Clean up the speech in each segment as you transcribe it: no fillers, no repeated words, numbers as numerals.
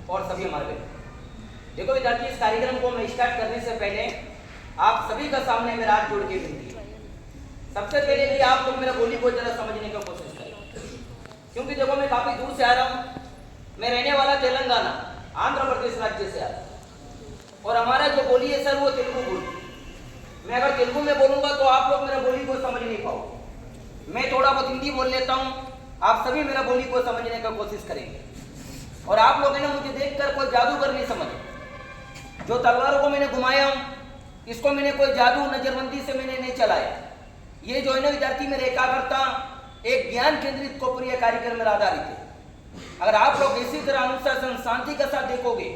और सभी हमारे बेटे। देखो विद्यार्थी, इस कार्यक्रम को मैं स्टार्ट करने से पहले आप सभी का सामने मेरा हाथ जोड़ के विनती है। सबसे पहले भी आप लोग मेरा बोली को जरा समझने की कोशिश करें, क्योंकि देखो मैं काफी दूर से आ रहा हूँ। मैं रहने वाला तेलंगाना आंध्र प्रदेश राज्य से आ रहा हूँ, और हमारा जो बोली है सर वो तेलुगु बोली। मैं अगर तेलुगु में बोलूंगा तो आप लोग मेरा बोली को समझ नहीं पाओगे। मैं थोड़ा बहुत हिंदी बोल लेता हूँ, आप सभी मेरा बोली को समझने का कोशिश करेंगे। और आप लोग है ना मुझे देखकर कोई जादूगर नहीं समझे। जो तलवारों को मैंने घुमाया हूँ इसको मैंने कोई जादू नजरबंदी से मैंने नहीं चलाया। ये जो है ना विद्यार्थी मेरे एकाग्रता एक ज्ञान केंद्रित को प्रिय कार्यक्रम में आधारित है। अगर आप लोग इसी तरह अनुशासन शांति के साथ देखोगे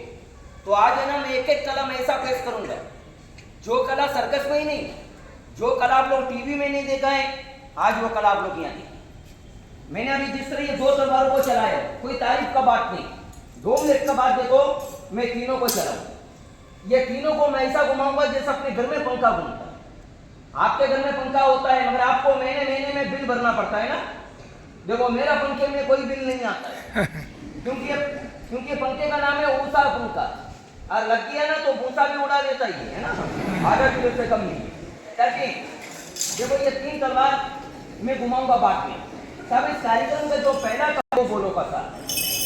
तो आज है ना मैं एक एक कला में ऐसा पेश करूंगा जो कला सर्कस में ही नहीं, जो कला आप लोग टीवी में नहीं देखा है, आज वो कला आप लोग यहाँ देखी। मैंने अभी जिस तरह ये 2 तलवारों को चलाया, कोई तारीफ का बात नहीं। 2 मिनट का बाद देखो मैं तीनों को चलाऊं। ये तीनों को मैं ऐसा घुमाऊंगा जैसे अपने घर में पंखा घूमता है। आपके घर में पंखा होता है मगर आपको महीने में बिल भरना पड़ता है ना। देखो मेरा पंखे में कोई बिल नहीं आता है, क्योंकि पंखे का नाम है ऊषा पंखा, और लग गया ना तो भूसा भी उड़ा देता ही है ना, आधा किलो से कम नहीं। ताकि देखो ये 3 तलवार मैं घुमाऊंगा बाद में। सब इस कार्यक्रम में जो पहला वो बोलो का था।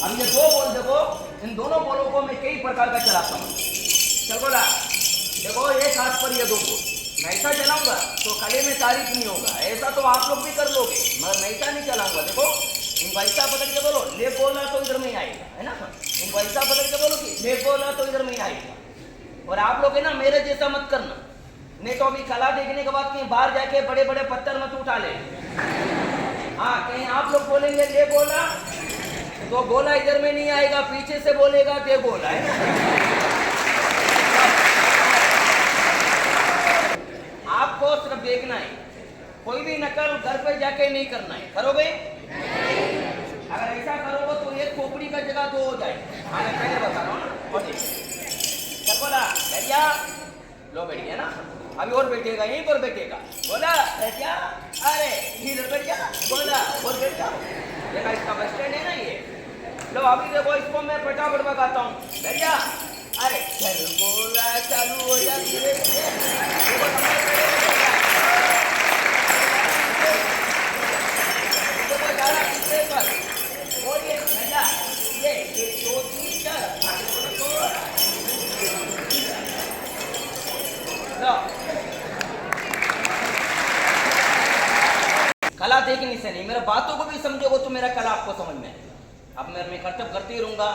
अब ये 2 बोल देखो, इन दोनों बोलों को मैं कई प्रकार का चलाता हूँ। चल बोला देखो एक हाथ पर ये 2 बोल मैं ऐसा चलाऊंगा तो कले में तारीफ नहीं होगा। ऐसा तो आप लोग भी कर लोगे मगर मैं ऐसा नहीं चलाऊंगा। देखो इनको ऐसा पकड़ के बोलो, ले बोला तो इधर में आएगा, है ना। इनको ऐसा पकड़ के बोलो कि ले बोला तो इधर में आएगा। और आप लोग है ना मेरे जैसा मत करना, नहीं तो अभी कला देखने के बाद कहीं बाहर जाके बड़े बड़े पत्थर मत उठा ले। हाँ कहीं आप लोग बोलेंगे ले बोला तो बोला इधर में नहीं आएगा, पीछे से बोलेगा दे बोला, है ना। आपको सिर्फ देखना है, कोई भी नकल घर पे जाके नहीं करना है। करोगे? अगर ऐसा करोगे तो एक खोपड़ी का जगह 2 हो जाए। हाँ मैं पहले बता रहा हूँ ना। चल बोला बैठिया, लो बैठिए ना, अभी और बैठेगा, यहीं पर बैठेगा। बोला बैठिया, अरे इधर बैठ जा, बोला और बैठ जाओ। देखा इसका बस स्टैंड है ना ये। लो अभी देखो इसको मैं फटाफट बताता हूँ। बैठ जा, अरे चल बोला चालू हो जा धीरे धीरे। कला देखने से नहीं, मेरे बातों को भी समझोगे तो मेरा कला आपको समझ में आएगा। अब मैं कर्तव्य करते ही रहूंगा,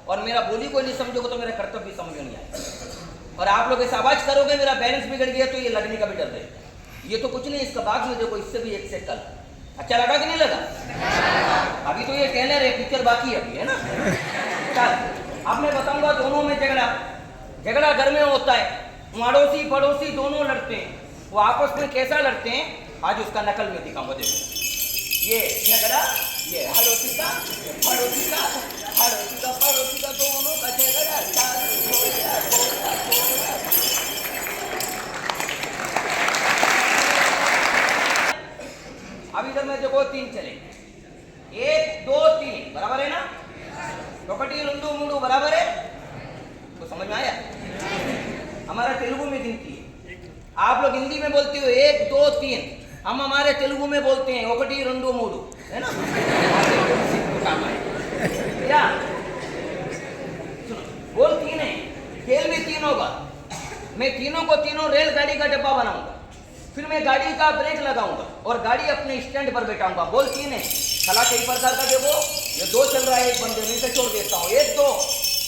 और मेरा बोली को नहीं समझोगे तो मेरा कर्तव्य भी समझ में नहीं आएगा। और आप लोग ऐसा आवाज करोगे मेरा बैलेंस बिगड़ गया तो ये लगने का भी डर रहेगा। ये तो कुछ नहीं, इसका बाद में देखो इससे भी 1 सेकंड अच्छा लगा कि नहीं लगा? अभी तो ये ट्रेलर है, पिक्चर बाकी है अभी, है ना। चल अब मैं बताऊंगा दोनों में झगड़ा घर में होता है, अड़ोसी पड़ोसी दोनों लड़ते हैं। वो आपस में कैसा लड़ते हैं आज उसका नकल में दिखाऊंगा। देखो ये झगड़ा, ये पड़ोसी का दोनों का झगड़ा। अभी इधर में देखो 3 चलेंगे, 1 2 3 बराबर है ना। 1 2 3 बराबर है, तो समझ में आया? हमारा तेलुगु में गिनती है, आप लोग हिंदी में बोलते हो 1 2 3, हम हमारे तेलुगु में बोलते हैं 1 2 3, है ना। या बोल 3 है, खेल भी 3 होगा। मैं तीनों को तीनों रेलगाड़ी का डब्बा बनाऊंगा, फिर मैं गाड़ी का ब्रेक लगाऊंगा और गाड़ी अपने स्टैंड पर बैठाऊंगा। बोल 3 है। कला कई प्रकार का देखो, ये 2 चल रहा है, एक बंदे में से छोड़ देता हूँ, 1 2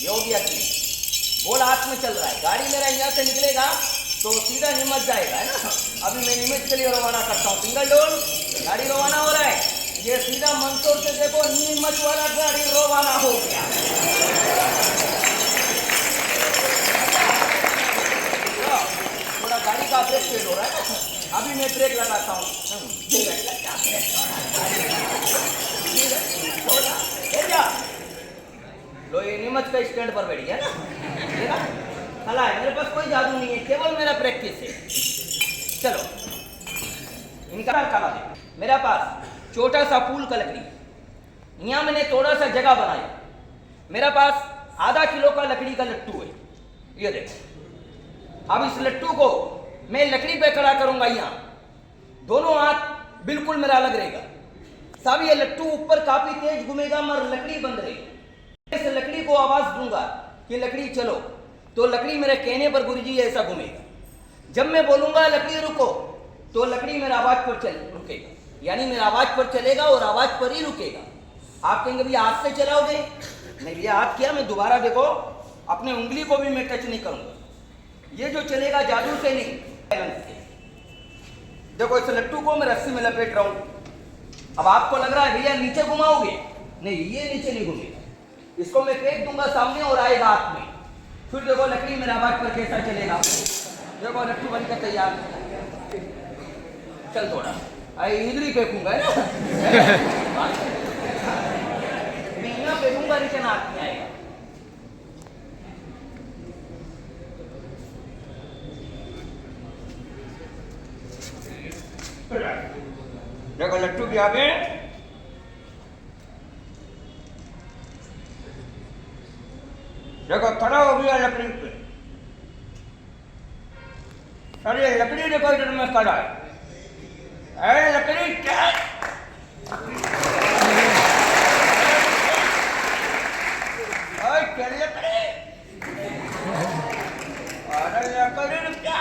ये हो गया 3। बोल हाथ में चल रहा है, गाड़ी मेरा यहाँ से निकलेगा तो सीधा नीमच जाएगा, है ना। अभी मैं नीमच के लिए रवाना करता हूँ, सिंगल डोर गाड़ी रवाना हो रहा है। ये सीधा मंदसौर से देखो नीमच वाला गाड़ी रवाना हो गया। थोड़ा गाड़ी का ब्रेक फेल हो रहा है ना, अभी मैं ब्रेक लगाता हूँ। लो ये नीमच का स्टैंड पर बैठ गया ना। कला है, मेरे पास कोई जादू नहीं है, केवल मेरा प्रैक्टिस है। चलो इनका कला है। मेरा पास छोटा सा फूल का लकड़ी, यहाँ मैंने थोड़ा सा जगह बनाया। मेरा पास आधा किलो का लकड़ी का लट्टू है, ये देखो। अब इस लट्टू को मैं लकड़ी पे खड़ा करूंगा, यहाँ दोनों हाथ बिल्कुल मेरा अलग रहेगा। साहब ये लट्टू ऊपर काफी तेज घूमेगा मगर लकड़ी बंद रहेगी। इस लकड़ी को आवाज दूंगा कि लकड़ी चलो, तो लकड़ी मेरे कहने पर गुरुजी ऐसा घूमेगा। जब मैं बोलूंगा लकड़ी रुको, तो लकड़ी मेरा आवाज पर रुकेगा, यानी मेरा आवाज पर चलेगा और आवाज पर ही रुकेगा। आप कहेंगे भैया हाथ से चलाओगे? नहीं भैया, हाथ किया मैं दोबारा देखो अपने उंगली को भी मैं टच नहीं करूंगा। ये जो चलेगा जादू से नहीं, बैलेंस से। देखो इस लट्टू को मैं रस्सी में लपेट रहा हूं। अब आपको लग रहा है भैया नीचे घुमाओगे, नहीं ये नीचे नहीं घूमेगा। इसको मैं फेंक दूंगा सामने और आएगा हाथ में। फिर देखो लकड़ी मेरे आवाज पर कैसा चलेगा। देखो लट्टू बनकर तैयार, चल थोड़ा इधर ही फेंकूंगा ना मैं यहाँ फेंकूंगा, रिटर्न हाथ में आएगा। देखो लट्टू भी आगे, देखो खड़ा हो गया लकड़ी पे। अरे लकड़ी देखो इधर में खड़ा है। अरे लकड़ी क्या, चल लकड़ी, अरे लकड़ी क्या,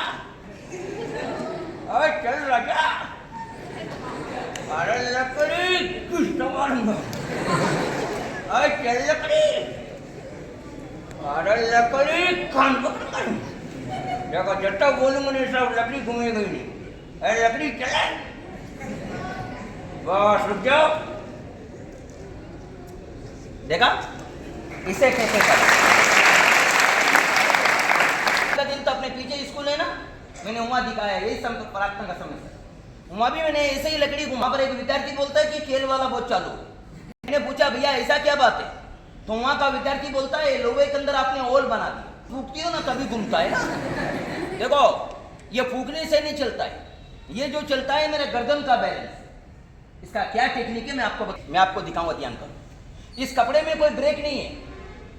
अरे चल राजा, अरे लकड़ी कुछ तो मारूंगा, अरे चल लकड़ी, अरे लकड़ी कान पकड़। देखो जब तक बोलूंगा नहीं सब लकड़ी घूमेगी नहीं। अरे लकड़ी चले, बस रुक जाओ। देखा इसे कैसे कर दिन तो अपने पीछे स्कूल है ना, मैंने वहां दिखाया यही प्रार्थना का समय। वहां भी मैंने ऐसे ही लकड़ी घुमा पर एक विद्यार्थी बोलता है कि खेल वाला बहुत चालू। मैंने पूछा भैया ऐसा क्या बात है, तो वहां का विद्यार्थी बोलता है लोहे के अंदर आपने ओल बना दी, फूकती हो ना तभी घूमता है ना। देखो ये फूकने से नहीं चलता है, ये जो चलता है मेरे गर्दन का बैलेंस। इसका क्या टेक्निक है मैं आपको दिखाऊंगा, ध्यान करो। इस कपड़े में कोई ब्रेक नहीं है,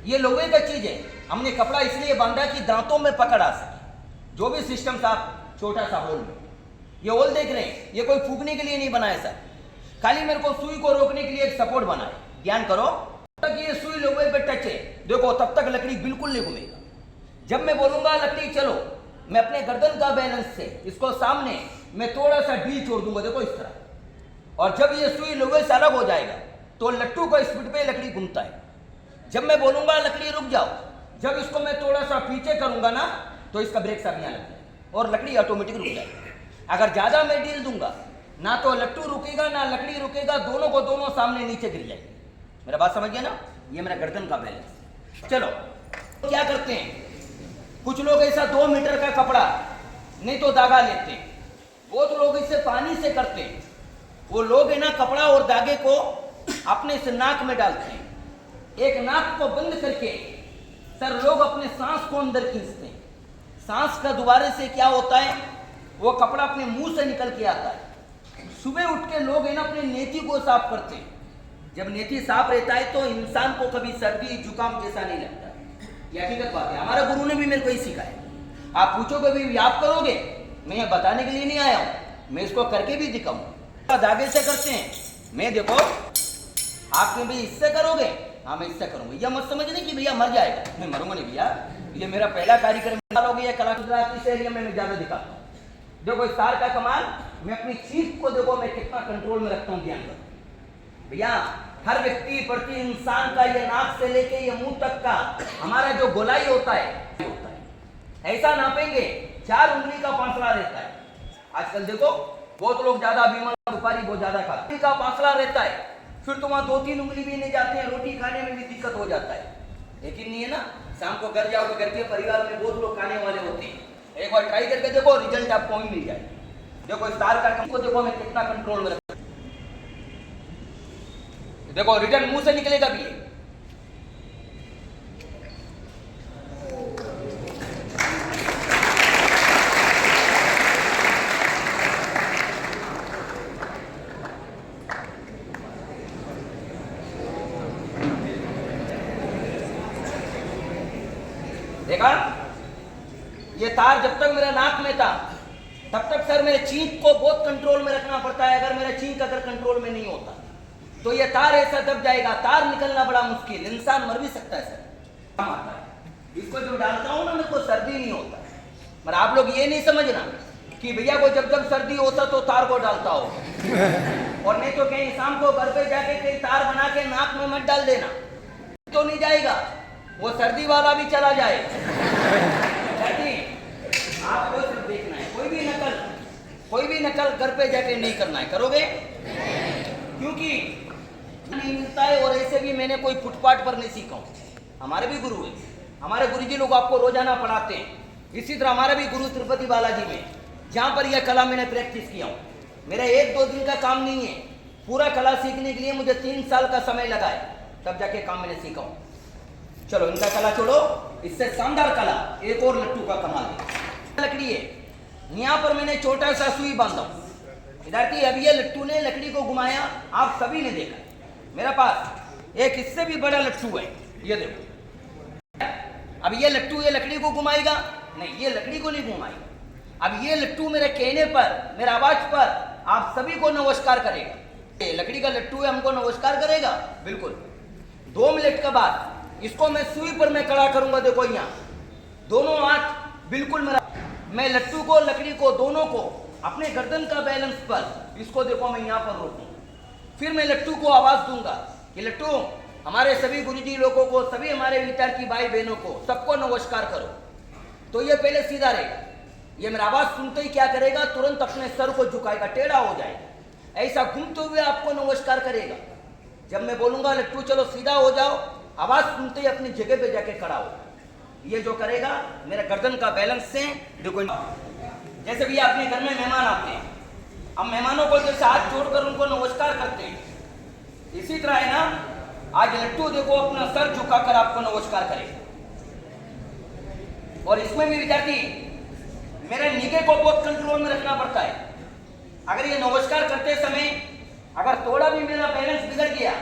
ये लोहे का चीज है। हमने कपड़ा इसलिए बांधा कि दांतों में पकड़ आ सके। जो भी सिस्टम था छोटा सा होल में, ये होल देख रहे हैं, ये कोई फूकने के लिए नहीं बनाया सर, खाली मेरे को सुई को रोकने के लिए एक सपोर्ट बना है। ध्यान करो, तक ये सुई लोहे पे टच है, देखो तब तक लकड़ी बिल्कुल नहीं घूमेगा। जब मैं बोलूंगा लकड़ी चलो, मैं अपने गर्दन का बैलेंस से इसको सामने मैं थोड़ा सा ढील छोड़ दूंगा, देखो इस तरह। और जब ये सुई लोहे से अलग हो जाएगा तो लट्टू को स्पीड पे लकड़ी घूमता है। जब मैं बोलूंगा लकड़ी रुक जाओ, जब इसको मैं थोड़ा सा पीछे करूंगा ना तो इसका ब्रेक सब यहाँ लग जाएगा और लकड़ी ऑटोमेटिक रुक जाएगी। अगर ज्यादा मैं ढील दूंगा ना तो लट्टू रुकेगा ना लकड़ी रुकेगा, दोनों को दोनों सामने नीचे गिर जाएगी। मेरा बात समझ गया ना, ये मेरा गर्दन का बैलेंस। चलो तो क्या करते हैं, कुछ लोग ऐसा 2 मीटर का कपड़ा नहीं तो धागा लेते हैं, बहुत लोग इसे पानी से करते हैं। वो लोग है ना कपड़ा और धागे को अपने से नाक में डालते हैं, एक नाक को बंद करके सर लोग अपने सांस को अंदर खींचते हैं। सांस का दोबारे से क्या होता है, वो कपड़ा अपने मुंह से निकल के आता है। सुबह उठ के लोग है ना अपने नेती को साफ करते हैं। जब नेती साफ रहता है तो इंसान को कभी सर्दी जुकाम जैसा नहीं लगता। यह हकीकत बात है, हमारा गुरु ने भी मेरे को ही सिखाया। आप पूछोगे भी आप करोगे, मैं ये बताने के लिए नहीं आया हूं, मैं इसको करके भी दिखाऊंगा। धागे से करते हैं, मैं देखो आप भी इससे करोगे, हाँ मैं इससे करूंगा। यह मत समझने कि भैया मर जाएगा, मैं मरूंगा नहीं भैया, ये मेरा पहला कार्यक्रम हो गया कलाकार इस एरिया में मैं ज्यादा दिखाता हूँ। देखो इस तार का कमाल, मैं अपनी चीख को देखो मैं कितना कंट्रोल में रखता हूँ। ध्यान करो भैया, हर व्यक्ति प्रति इंसान का ये नाक से लेके ये मुंह तक का हमारा जो गोलाई होता है ऐसा नापेंगे 4 उंगली का फासला रहता है। आजकल देखो बहुत लोग ज्यादा बीमार, सुपारी बहुत ज्यादा खाते का फासला रहता है, फिर तो वहां 2-3 उंगली भी नहीं जाते हैं, रोटी खाने में भी दिक्कत हो जाता है। लेकिन नहीं है ना, शाम को घर जाओगे, घर के परिवार में बहुत लोग खाने वाले होते हैं, एक बार ट्राई करके देखो, रिजल्ट आपको ही मिल जाए। देखो इस तार का को देखो मैं कितना कंट्रोल में रखता हूं, देखो रिटर्न मुंह से निकलेगा भी। देखा, ये तार जब तक मेरा नाक में था तब तक सर मेरे चीख को बहुत कंट्रोल में रखना पड़ता है। अगर मेरा चीख अगर कंट्रोल में नहीं होता तो ये तार ऐसा दब जाएगा, तार निकलना बड़ा मुश्किल, इंसान मर भी सकता है सर। आता है इसको जो डालता हूँ ना, मेरे को सर्दी नहीं होता। मगर आप लोग ये नहीं समझना कि भैया को जब जब सर्दी होता तो तार को डालता हो, और नहीं तो कहीं शाम को घर पे जाके कहीं तार बना के नाक में मत डाल देना, तो नहीं जाएगा, वो सर्दी वाला भी चला जाएगा। आपको सिर्फ देखना है, कोई भी नकल घर पे जाके नहीं करना है। करोगे? क्योंकि नहीं मिलता है, और ऐसे भी मैंने कोई फुटपाथ पर नहीं सीखा हूँ। हमारे भी गुरु है, हमारे गुरुजी लोग आपको रोजाना पढ़ाते हैं। इसी तरह हमारा भी गुरु तिरुपति बालाजी में, जहाँ पर यह कला मैंने प्रैक्टिस किया हूँ। मेरा 1-2 दिन का काम नहीं है, पूरा कला सीखने के लिए मुझे 3 साल का समय लगा है, तब जाके काम मैंने सीखा हूँ। चलो इनका कला छोड़ो, इससे शानदार कला एक और लट्टू का कमाल है। लकड़ी है, यहाँ पर मैंने छोटा सा सुई बांधा हूँ। विद्यार्थी, अब ये लट्टू ने लकड़ी को घुमाया, आप सभी ने देखा। मेरा पास एक इससे भी बड़ा लट्टू है, ये देखो। अब ये लट्टू ये लकड़ी को घुमाएगा? नहीं, ये लकड़ी को नहीं घुमाएगा। अब ये लट्टू मेरे कहने पर, मेरे आवाज पर आप सभी को नमस्कार करेगा। ये लकड़ी का लट्टू है, हमको नमस्कार करेगा, बिल्कुल। 2 मिनट के बाद इसको मैं सुई पर मैं खड़ा करूंगा। देखो यहाँ दोनों हाथ बिल्कुल मेरा, मैं लट्टू को लकड़ी को दोनों को अपने गर्दन का बैलेंस पर, इसको देखो मैं यहाँ पर रोकूंगा। फिर मैं लट्टू को आवाज दूंगा कि लट्टू, हमारे सभी गुरुजी लोगों को, सभी हमारे विद्यार्थी भाई बहनों को, सबको नमस्कार करो। तो ये पहले सीधा रहेगा, ये मेरा आवाज सुनते ही क्या करेगा, तुरंत अपने सर को झुकाएगा, टेढ़ा हो जाएगा, ऐसा घूमते हुए आपको नमस्कार करेगा। जब मैं बोलूंगा लट्टू चलो सीधा हो जाओ, आवाज सुनते ही अपनी जगह पे जाके खड़ा हो। ये जो करेगा मेरा गर्दन का बैलेंस से, देखो जैसे भी अपने घर में मेहमान आते हैं, हम मेहमानों को जैसे हाथ जोड़कर उनको नमस्कार करते हैं, इसी तरह है ना, आज लट्टू देखो अपना सर झुकाकर आपको नमस्कार करेगा। और इसमें भी विद्यार्थी, मेरे निगाह को बहुत कंट्रोल में रखना पड़ता है। अगर ये नमस्कार करते समय अगर थोड़ा भी मेरा बैलेंस बिगड़ गया,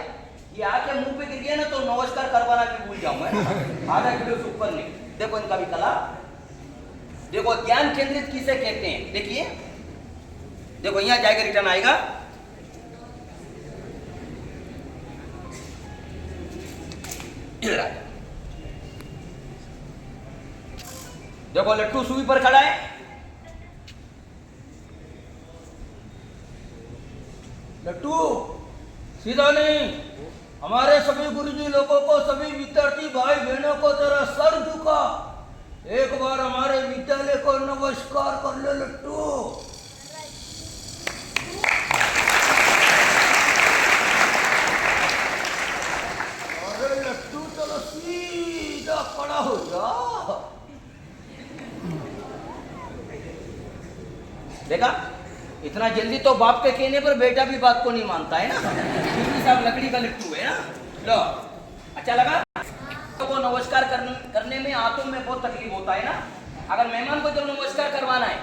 ये आके मुंह पे गिर गया ना, तो नमस्कार करवाना भी भूल जाऊंगा, आधा किलो से ऊपर नहीं। देखो इनका भी कला, देखो ध्यान केंद्रित किसे कहते हैं, देखिए देखो यहाँ जाएगा, रिटर्न आएगा, इधर आएगा। देखो लट्टू सुई पर खड़ा है, लट्टू सीधा नहीं, हमारे सभी गुरुजी लोगों को, सभी विद्यार्थी भाई बहनों को तेरा सर झुका, एक बार हमारे विद्यालय को नमस्कार कर ले लट्टू। अरे लट्टू चलो सीधा खड़ा हो जा। देखा, इतना जल्दी तो बाप के कहने पर बेटा भी बात को नहीं मानता है ना। साहब लकड़ी का लट्टू है ना। लो, अच्छा लगा? तो नमस्कार करने में हाथों में बहुत तकलीफ होता है ना। अगर मेहमान को जब नमस्कार करवाना है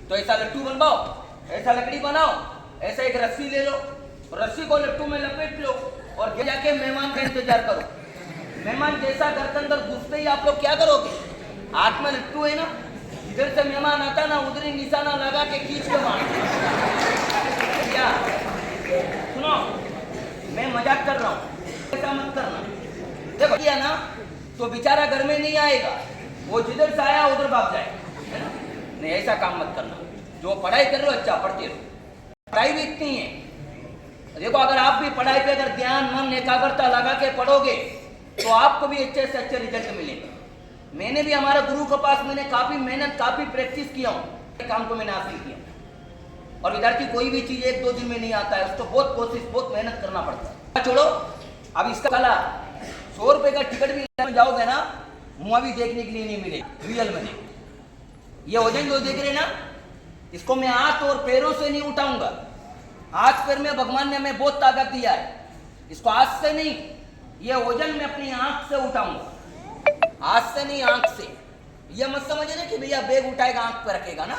तो ऐसा लट्टू बनवाओ, ऐसा लकड़ी बनाओ, ऐसा एक रस्सी ले लो, रस्सी को लट्टू में लपेट लो और जाके मेहमान का इंतजार करो। मेहमान जैसा घर के अंदर घुसते ही आप लोग क्या करोगे? हाथ में लट्टू है ना, इधर से मेहमान आता ना, उधर ही निशाना लगा के खींच के मार। क्या सुनो, मैं मजाक कर रहा हूँ, ऐसा मत करना। देखो किया ना तो बेचारा घर में नहीं आएगा, वो जिधर से आया उधर भाग जाएगा, है ना। नहीं, ऐसा काम मत करना। जो पढ़ाई कर रहे हो अच्छा पढ़ते रहो, पढ़ाई भी इतनी है। देखो अगर आप भी पढ़ाई पे अगर ध्यान मन एकाग्रता लगा के पढ़ोगे तो आपको भी अच्छे से अच्छे रिजल्ट मिलेंगे। मैंने भी हमारे गुरु के पास मैंने काफी मेहनत, काफी प्रैक्टिस किया हूँ, काम को मैंने हासिल किया। और विद्यार्थी कोई भी चीज 1-2 दिन में नहीं आता है, उसको बहुत कोशिश, बहुत मेहनत करना पड़ता है। छोड़ो, अब इसका कला 100 रुपए का टिकट भी जाओगे ना, मुआ भी देखने के लिए नहीं मिलेगा रियल में। ये वजन जो देख रहे ना, इसको मैं हाथ और पैरों से नहीं उठाऊंगा। हाथ पैर में भगवान ने हमें बहुत ताकत दिया है, इसको हाथ से नहीं, ये वजन में अपनी आंख से उठाऊंगा, हाथ से नहीं आंख से। ये मत समझना कि भैया बैग उठाएगा आंख पे रखेगा ना,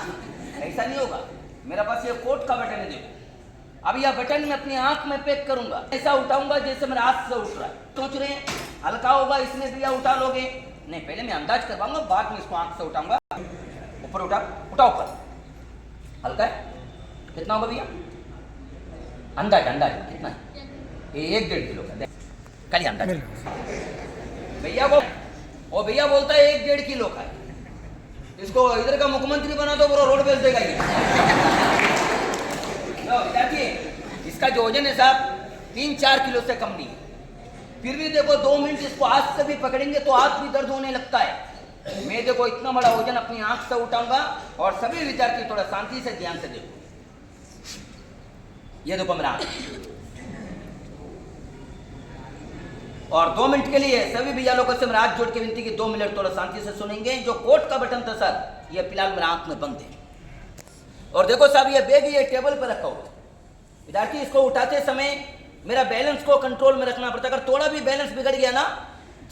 ऐसा नहीं होगा। मेरा पास ये कोट का बटन है, देखो अब यह बटन मैं अपनी आंख में पैक करूंगा, ऐसा उठाऊंगा जैसे मेरा हाथ से उठ रहा है। सोच रहे हैं हल्का होगा इसलिए भैया उठा लोगे? नहीं, पहले मैं अंदाज करवाऊंगा, बाद में इसको आंख से उठाऊंगा। ऊपर उठा, उठा ऊपर। हल्का है, कितना होगा भैया? अंदाज अंदाज कितना है? ये 1-1.5 किलो का खाली अंदाज। भैया को वो भैया बोलता है 1-1.5 किलो का है। इसको इधर का मुख्यमंत्री बना दो, पूरा रोड बेच देगा ये। देखिए इसका जो वजन है साहब 3-4 किलो से कम नहीं है। फिर भी देखो 2 मिनट इसको हाथ से भी पकड़ेंगे तो हाथ भी दर्द होने लगता है। मैं देखो इतना बड़ा वजन अपनी आंख से उठाऊंगा और सभी विद्यार्थी थोड़ा शांति से ध्यान से देखो। ये देखो मेरा आंख। और 2 मिनट के लिए सभी भैया लोगों से मेरा हाथ जोड़ के विनती की 2 मिनट थोड़ा शांति से सुनेंगे। जो कोट का बटन था सर ये फिलहाल मेरा आंख में बंद है। और देखो साहब ये बैग ये टेबल पर रखा हुआ। विद्यार्थी इसको उठाते समय मेरा बैलेंस को कंट्रोल में रखना पड़ता है। अगर थोड़ा भी बैलेंस बिगड़ गया ना,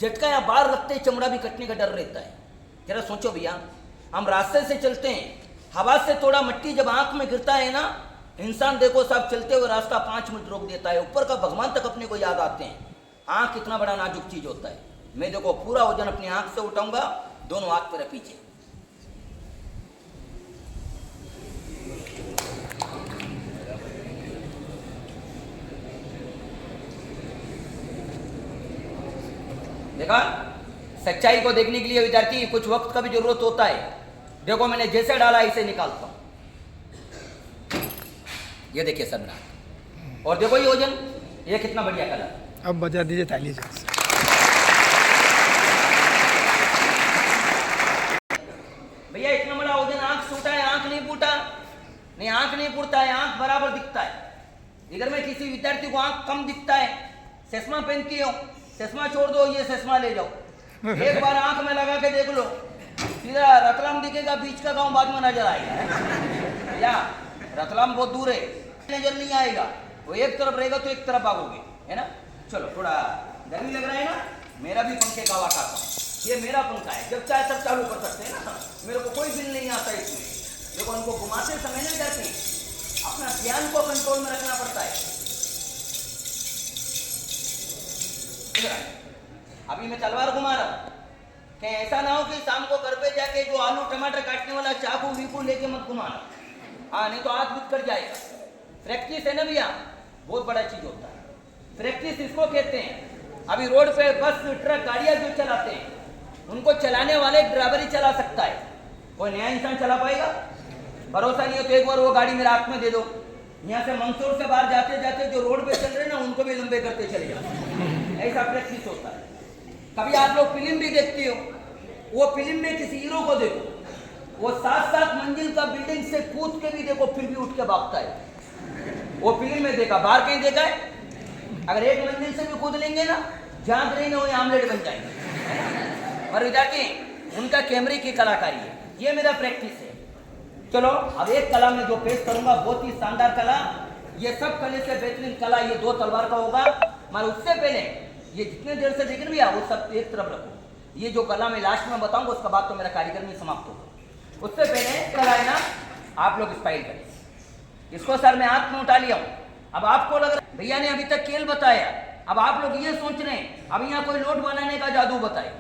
झटका या बाहर रखते चमड़ा भी कटने का डर रहता है। जरा सोचो भैया, हम रास्ते से चलते हैं, हवा से थोड़ा मिट्टी जब आंख में गिरता है ना, इंसान देखो साहब चलते हुए रास्ता 5 मिनट रोक देता है। ऊपर का भगवान तक अपने को याद आते हैं। आंख कितना बड़ा नाजुक चीज होता है। मैं देखो पूरा वजन अपनी आंख से उठाऊंगा, दोनों हाथ पर पीछे। देखा, सच्चाई को देखने के लिए विद्यार्थी कुछ वक्त का भी जरूरत होता है। देखो मैंने जैसे डाला इसे निकालता हूं। ये देखिए सर मेरा। और देखो ये वजन, ये कितना बढ़िया कलर। अब बजा दीजिए ताली से। भैया इतना बड़ा वजन आंख से उठा है, आंख नहीं फूटा? नहीं, आंख नहीं फूटता है, आंख बराबर दिखता है। इधर में किसी विद्यार्थी को आंख कम दिखता है, चश्मा पहनती हो, चश्मा छोड़ दो, ये चश्मा ले जाओ, एक बार आंख में लगा के देख लो, सीधा रतलाम दिखेगा, बीच का गांव बाद में नजर आएगा। या रतलाम बहुत दूर है, नजर नहीं आएगा। वो एक तरफ रहेगा तो एक तरफ भागोगे, है ना। चलो थोड़ा गर्मी लग रहा है ना, मेरा भी पंखे का हवा खाता हूँ। ये मेरा पंखा है, जब चाहे तब चालू कर सकते हैं ना, मेरे को कोई बिल नहीं आता इसमें। देखो उनको घुमाते समय नहीं जाते, अपना ध्यान को कंट्रोल में रखना पड़ता है। अभी मैं तलवार घुमा रहा हूं, कहीं ऐसा ना हो कि शाम को घर पे जाके जो आलू टमाटर काटने वाला चाकू वीकू लेके मत घुमाना। हाँ, नहीं तो हाथ बिक कर जाएगा। प्रैक्टिस है ना भैया, बहुत बड़ा चीज होता है। प्रैक्टिस इसको कहते हैं। अभी रोड पे बस ट्रक गाड़ियां जो चलाते हैं, उनको चलाने वाले ड्राइवर ही चला सकता है, कोई नया इंसान चला पाएगा? भरोसा नहीं हो तो एक बार वो गाड़ी मेरे हाथ में दे दो। यहाँ से मंसूर से बाहर जाते जाते जो रोड पे चल रहे ना, उनको भी लंबे करते चले जाओ। ऐसा प्रैक्टिस होता है। कभी आप लोग फिल्म भी देखते हो, वो फिल्म में किसी हीरो को देखो, वो 7-7 मंजिल का बिल्डिंग से कूद के भी देखो फिर भी उठ के भागता है। वो फिल्म में देखा, बाहर कहीं देखा है? अगर 1 मंजिल से भी कूद लेंगे ना, जहां रही ना वो आमलेट बन जाएंगे। और विद्यार्थी उनका कैमरे की कलाकारी है। ये मेरा प्रैक्टिस है। चलो अब एक कला में जो पेश करूंगा, बहुत ही शानदार कला। ये सब कले से बेहतरीन कला ये 2 तलवार का होगा। मगर उससे पहले ये जितने देर से देख रही है वो सब एक तरफ रखो। ये जो कला मैं लास्ट में बताऊंगा उसका बाद तो मेरा कार्यक्रम ही समाप्त होगा। उससे पहले कला है ना, आप लोग स्टाइल करें। इसको सर मैं हाथ में उठा लिया हूं। अब आपको लग रहा भैया ने अभी तक खेल बताया, अब आप लोग ये सोच रहे हैं अब यहाँ कोई लोट बनाने का जादू बताए।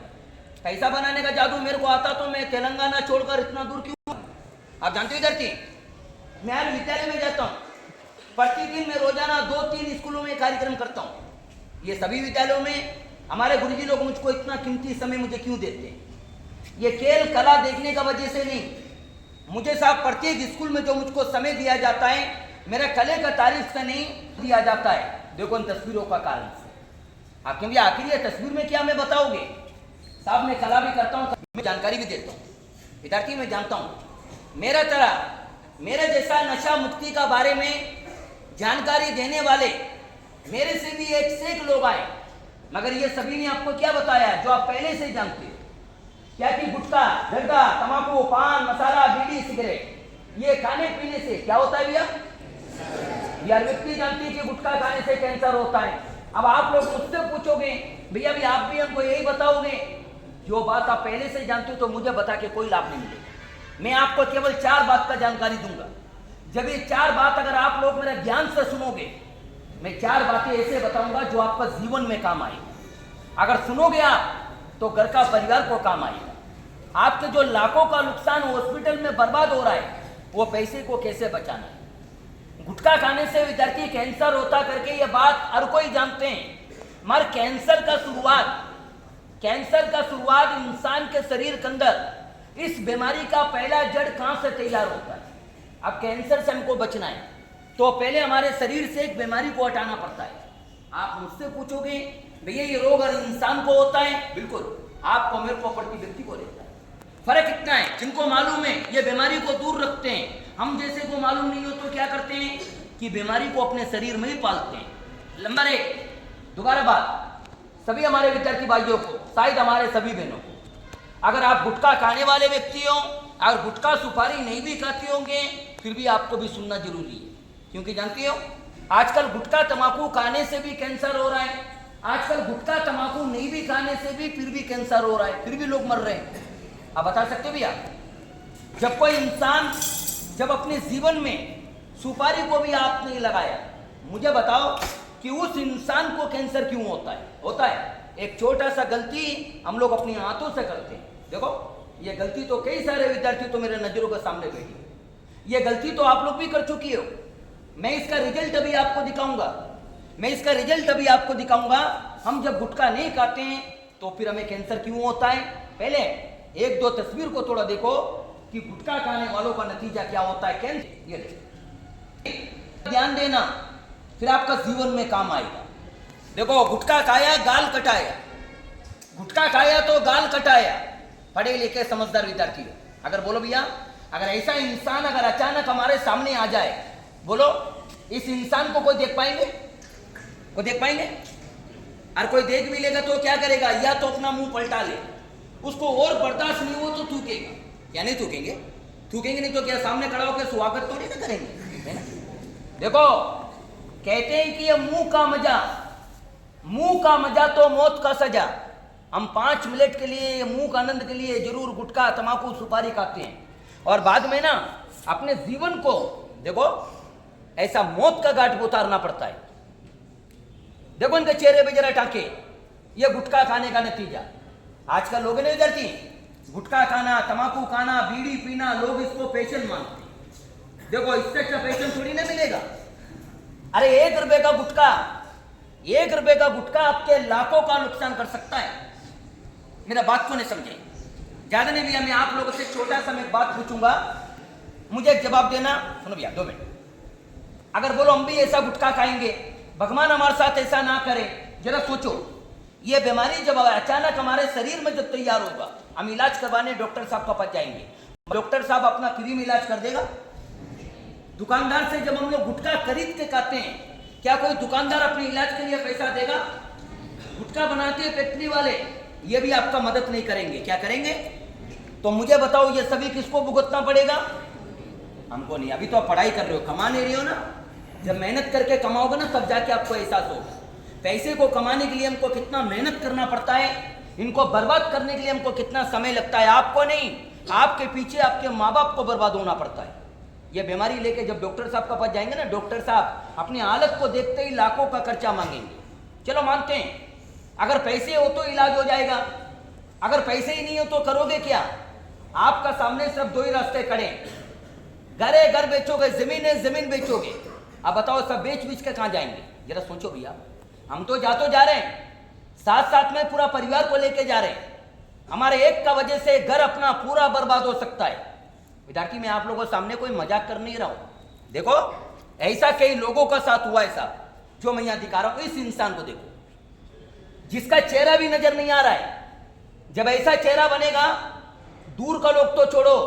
कैसा बनाने का जादू मेरे को आता तो मैं तेलंगाना छोड़कर इतना दूर क्यों? आप जानते हो विद्यार्थी, मैं आज विद्यालय में जाता हूँ, प्रतिदिन मैं रोजाना 2-3 स्कूलों में कार्यक्रम करता हूँ। ये सभी विद्यालयों में हमारे गुरुजी लोग मुझको इतना कीमती समय मुझे क्यों देते हैं? ये खेल कला देखने का वजह से नहीं, मुझे साहब प्रत्येक स्कूल में जो मुझको समय दिया जाता है, मेरा कले का तारीफ से नहीं दिया जाता है। देखो इन तस्वीरों का कारण से। आप क्योंकि आखिर ये तस्वीर में क्या मैं बताओगे साहब, मैं कला भी करता हूँ, मैं जानकारी भी देता हूँ। विद्यार्थी मैं जानता हूँ, मेरा तरह मेरे जैसा नशा मुक्ति का बारे में जानकारी देने वाले मेरे से भी 1 से 1 लोग आए, मगर ये सभी ने आपको क्या बताया जो आप पहले से ही जानते हो? क्या कि गुटखा, जर्दा, तंबाकू, पान मसाला, बीड़ी, सिगरेट, ये खाने पीने से क्या होता है भैया? यार व्यक्ति जानती है कि गुटखा खाने से कैंसर होता है। अब आप लोग मुझसे पूछोगे भैया भी आप भी हमको यही बताओगे? जो बात आप पहले से जानते हो तो मुझे बता के कोई लाभ नहीं मिलेगा। मैं आपको केवल 4 बात का जानकारी दूंगा। जब ये 4 बात अगर आप लोग मेरे ध्यान से सुनोगे, मैं 4 बातें ऐसे बताऊंगा जो आपका जीवन में काम आएगी। अगर सुनोगे आप तो घर का परिवार को काम आएगा। आपके जो लाखों का नुकसान हॉस्पिटल में बर्बाद हो रहा है, वो पैसे को कैसे बचाना है। गुटखा खाने से विद्यार्थी कैंसर होता करके ये बात हर कोई जानते हैं, मगर कैंसर का शुरुआत इंसान के शरीर के अंदर इस बीमारी का पहला जड़ कहां से तैयार होता है। अब कैंसर से हमको बचना है तो पहले हमारे शरीर से एक बीमारी को हटाना पड़ता है। आप मुझसे पूछोगे भैया ये रोग हर इंसान को होता है? बिल्कुल, आपको, मेरे को, प्रति व्यक्ति को रहता है। फर्क इतना है, जिनको मालूम है ये बीमारी को दूर रखते हैं, हम जैसे को मालूम नहीं हो तो क्या करते हैं कि बीमारी को अपने शरीर में ही पालते हैं। नंबर एक, दोबारा बात, सभी हमारे विद्यार्थी भाइयों को, शायद हमारे सभी बहनों को, अगर आप गुटखा खाने वाले व्यक्ति हो, अगर गुटखा सुपारी नहीं भी खाते होंगे, फिर भी आपको भी सुनना जरूरी है। क्योंकि जानती हो आजकल गुटखा तंबाकू खाने से भी कैंसर हो रहा है, आजकल गुटखा तंबाकू नहीं भी खाने से भी फिर भी कैंसर हो रहा है, फिर भी लोग मर रहे हैं। आप बता सकते हो भैया, जब कोई इंसान जब अपने जीवन में सुपारी को भी हाथ नहीं लगाया, मुझे बताओ कि उस इंसान को कैंसर क्यों होता है एक छोटा सा गलती हम लोग अपनी हाथों से करते हैं। देखो ये गलती तो कई सारे विद्यार्थी तो मेरे नजरों के सामने बैठी, ये गलती तो आप लोग भी कर चुकी हो। मैं इसका रिजल्ट अभी आपको दिखाऊंगा, हम जब गुटखा नहीं खाते हैं तो फिर हमें कैंसर क्यों होता है। पहले एक दो तस्वीर को थोड़ा देखो कि गुटखा खाने वालों का नतीजा क्या होता है। कैंसर, ये देखो, ध्यान देना, फिर आपका जीवन में काम आएगा। देखो गुटखा खाया, गाल कटाया, गुटखा खाया तो गाल कटाया। पढ़े लिखे समझदार विद्यार्थी हो, अगर बोलो भैया अगर ऐसा इंसान अगर अचानक हमारे सामने आ जाए, बोलो इस इंसान को कोई देख पाएंगे? और कोई देख भी लेगा तो क्या करेगा, या तो अपना मुंह पलटा ले, उसको और बर्दाश्त नहीं हो तो थूकेगा, या नहीं थूकेंगे नहीं तो क्या सामने खड़ा होकर स्वागत थोड़ी ना करेंगे, है ना। देखो कहते हैं कि ये मुंह का मजा तो मौत का सजा। हम 5 मिनट के लिए मुंह का आनंद के लिए जरूर गुटखा तंबाकू सुपारी खाते हैं, और बाद में ना अपने जीवन को देखो ऐसा मौत का घाट उतारना पड़ता है। देखो इनके चेहरे पे जरा टाके, ये गुटखा खाने का नतीजा। आजकल लोग नहीं विद्यार्थी गुटखा खाना, तंबाकू खाना, बीड़ी पीना, लोग इसको पैशन मानते हैं। देखो इससे अच्छा पैशन थोड़ी ना मिलेगा। अरे 1 रुपए का गुटखा आपके लाखों का नुकसान कर सकता है। मेरा बात को नहीं समझे, ज्यादा नहीं भैया, मैं आप लोगों से छोटा सा मैं बात पूछूंगा, मुझे एक जवाब देना। सुनो भैया 2 मिनट, अगर बोलो हम भी ऐसा गुटखा खाएंगे, भगवान हमारे साथ ऐसा ना करे, जरा सोचो ये बीमारी जब अचानक हमारे शरीर में जब तैयार होगा, हम इलाज करवाने डॉक्टर साहब के पास जाएंगे, डॉक्टर साहब अपना फ्री में इलाज कर देगा? दुकानदार से जब हम लोग गुटखा खरीद के खाते हैं, क्या कोई दुकानदार अपने इलाज के लिए पैसा देगा? गुटखा बनाते हैं फैक्ट्री वाले, ये भी आपका मदद नहीं करेंगे। क्या करेंगे? तो मुझे बताओ ये सभी किसको भुगतना पड़ेगा? हमको नहीं। अभी तो आप पढ़ाई कर रहे हो, कमा नहीं रहे हो ना। जब मेहनत करके कमाओगे ना तब जाके आपको एहसास होगा। पैसे को कमाने के लिए हमको कितना मेहनत करना पड़ता है, इनको बर्बाद करने के लिए हमको कितना समय लगता है। आपको नहीं, आपके पीछे आपके माँ बाप को बर्बाद होना पड़ता है। ये बीमारी लेके जब डॉक्टर साहब के पास जाएंगे ना, डॉक्टर साहब अपनी हालत को देखते ही लाखों का खर्चा मांगेंगे। चलो मानते हैं अगर पैसे हो तो इलाज हो जाएगा, अगर पैसे ही नहीं हो तो करोगे क्या? आपका सामने सिर्फ 2 ही रास्ते खड़े, घर है घर बेचोगे, जमीन है जमीन बेचोगे। अब बताओ सब बेच के कहाँ जाएंगे? जरा सोचो भैया। हम तो जा रहे हैं, साथ साथ में पूरा परिवार को लेके जा रहे हैं। हमारे एक का वजह से घर अपना पूरा बर्बाद हो सकता है। विद्यार्थी मैं आप लोगों के सामने कोई मजाक कर नहीं रहा हूं। देखो ऐसा कई लोगों का साथ हुआ है साहब, जो मैं यहां दिखा रहा हूं। इस इंसान को देखो जिसका चेहरा भी नजर नहीं आ रहा है। जब ऐसा चेहरा बनेगा, दूर का लोग तो छोड़ो,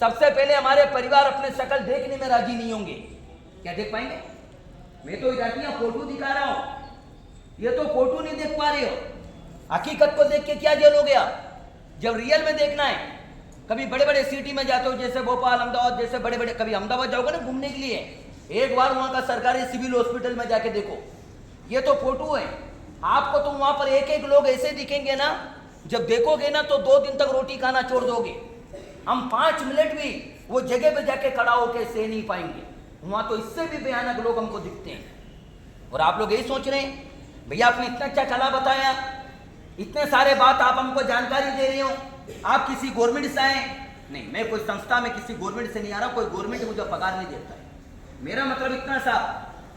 सबसे पहले हमारे परिवार अपने शक्ल देखने में राजी नहीं होंगे। क्या देख पाएंगे? मैं तो विद्यार्थियों फोटो दिखा रहा हूं, ये तो फोटो नहीं देख पा रहे हो। हकीकत को देख के क्या जलोगे आप? जब रियल में देखना है, कभी बड़े बड़े सिटी में जाते हो जैसे भोपाल, अहमदाबाद जैसे बड़े बड़े, कभी अहमदाबाद जाओगे ना घूमने के लिए, एक बार वहां का सरकारी सिविल हॉस्पिटल में जाके देखो। ये तो फोटो है, आपको तो वहां पर एक एक लोग ऐसे दिखेंगे ना, जब देखोगे ना तो 2 दिन तक रोटी खाना छोड़ दोगे। हम 5 मिनट भी वो जगह पे जाके खड़ा होकर सह नहीं पाएंगे। वहां तो इससे भी भयानक लोग हमको दिखते हैं। और आप लोग यही सोच रहे हैं भैया आपने इतना अच्छा कला बताया, इतने सारे बात आप हमको जानकारी दे रहे हो, आप किसी गवर्नमेंट से आए? नहीं, मैं कोई संस्था में किसी गवर्नमेंट से नहीं आ रहा, कोई गवर्नमेंट मुझे पगार नहीं देता है। मेरा मतलब इतना सा,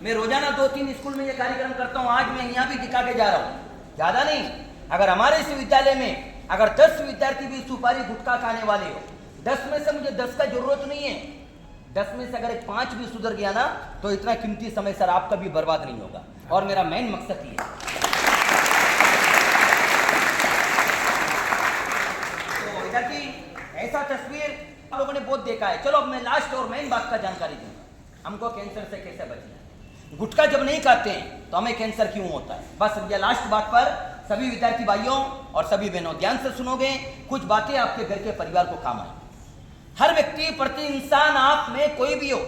मैं रोजाना 2-3 स्कूल में ये कार्यक्रम करता हूँ, आज मैं यहाँ भी दिखा के जा रहा हूँ, ज्यादा नहीं। अगर हमारे इस विद्यालय में अगर 10 विद्यार्थी भी सुपारी गुटखा खाने वाले हो, 10 में से मुझे 10 का जरूरत नहीं है, 10 में से अगर 5 भी सुधर गया ना, तो इतना कीमती समय सर आपका भी बर्बाद नहीं होगा। और मेरा मेन मकसद ये है। तो इधर की ऐसा तस्वीर आप लोगों ने बहुत देखा है। चलो अब मैं लास्ट और मेन बात का जानकारी दूंगा, हमको कैंसर से कैसे बचना है। गुटखा जब नहीं खाते हैं तो हमें कैंसर क्यों होता है, बस ये लास्ट बात पर सभी विद्यार्थी भाइयों और सभी बहनों ध्यान से सुनोगे, कुछ बातें आपके घर के परिवार को काम आएंगी। हर व्यक्ति, प्रति इंसान, आप में कोई भी हो,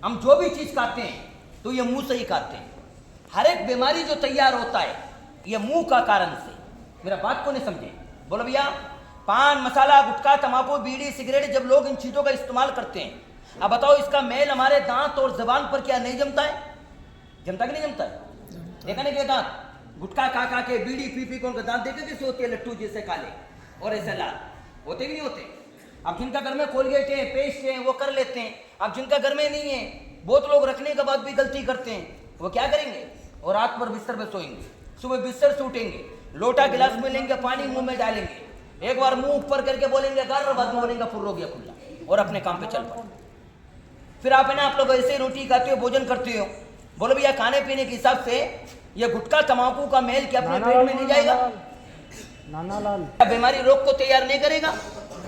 हम जो भी चीज खाते हैं तो ये मुंह से ही खाते हैं। हर एक बीमारी जो तैयार होता है ये मुंह का कारण से। मेरा बात को नहीं समझे, बोलो भैया, पान मसाला गुटखा तंबाकू बीड़ी सिगरेट जब लोग इन चीजों का इस्तेमाल करते हैं, अब बताओ इसका मेल हमारे दांत और जबान पर क्या नहीं जमता है? जमता कि नहीं जमता है? देखा नहीं? दांत गुटखा खा खा के बीड़ी पी पी कौन का दांत देखे कैसे होते हैं, लट्टू जैसे काले और ऐसे लाल होते कि नहीं होते? अब जिनका घर में कोलगेट है, पेस्ट है, वो कर लेते हैं। अब जिनका घर में नहीं है, बहुत लोग रखने के बाद भी गलती करते हैं, वो क्या करेंगे? और रात भर बिस्तर पे सोएंगे, सुबह बिस्तर से उठेंगे, लोटा गिलास में लेंगे, पानी मुंह में डालेंगे, एक बार मुंह ऊपर करके बोलेंगे गार, बाद में बोलेंगे फुर्र हो गया खुला, और अपने काम पे चल पड़े। फिर आप है ना, आप लोग ऐसे रोटी खाते हो, भोजन करते हो, बोलो भैया खाने पीने के हिसाब से ये गुटखा तंबाकू का मेल क्या अपने पेट में नहीं जाएगा? बीमारी रोग को तैयार नहीं करेगा?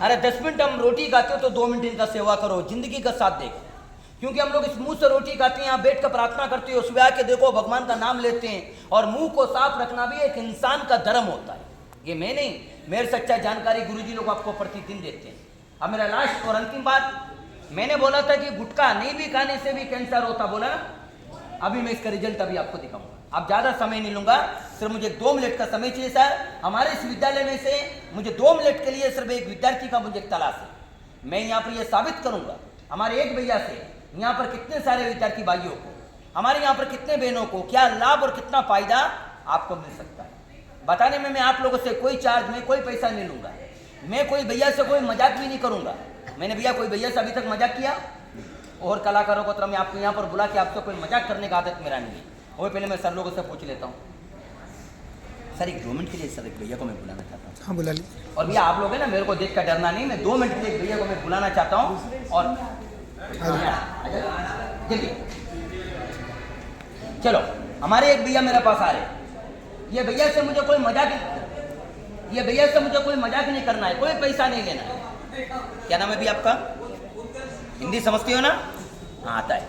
अरे 10 मिनट हम रोटी खाते हो तो 2 मिनट इनका सेवा करो, जिंदगी का साथ देखो। क्योंकि हम लोग इस मुंह से रोटी खाते हैं, यहाँ बैठ कर प्रार्थना करते हो, सुबह आके देखो भगवान का नाम लेते हैं, और मुंह को साफ रखना भी एक इंसान का धर्म होता है। ये मैं नहीं, मेरे सच्चा जानकारी गुरुजी लोग आपको प्रतिदिन देते हैं। अब मेरा लास्ट और अंतिम बात, मैंने बोला था कि गुटखा नहीं भी खाने से भी कैंसर होता, बोला ना? अभी मैं इसका रिजल्ट अभी आपको दिखाऊंगा। अब ज्यादा समय नहीं लूंगा, सिर्फ मुझे 2 मिनट का समय चाहिए सर। हमारे इस विद्यालय में से मुझे 2 मिनट के लिए सिर्फ एक विद्यार्थी का मुझे तलाश है। मैं यहाँ पर यह साबित करूंगा हमारे एक भैया से यहाँ पर कितने सारे विद्यार्थी भाइयों को, हमारे यहाँ पर कितने बहनों को क्या लाभ और कितना फायदा आपको मिल सकता है। बताने में मैं आप लोगों से कोई चार्ज में कोई पैसा नहीं लूंगा, मैं कोई भैया से कोई मजाक भी नहीं करूंगा। मैंने भैया कोई भैया से अभी तक मजाक किया? और कलाकारों को तो मैं आपको यहाँ पर बुला के आपसे कोई मजाक करने का आदत मेरा नहीं है। और पहले मैं सर लोगों से पूछ लेता हूँ, सर एक 2 मिनट के लिए सर एक भैया को मैं बुलाना चाहता हूँ। हाँ बुला लीजिए। और भैया आप लोग है ना, मेरे को देख कर डरना नहीं, मैं 2 मिनट के लिए एक भैया को मैं बुलाना चाहता हूँ। और जल्दी चलो, हमारे एक भैया मेरे पास आ रहे। ये भैया से मुझे कोई मजाक नहीं करना है, कोई पैसा नहीं लेना है। क्या नाम है भैया आपका? हिंदी समझती हो ना? हाँ आता है।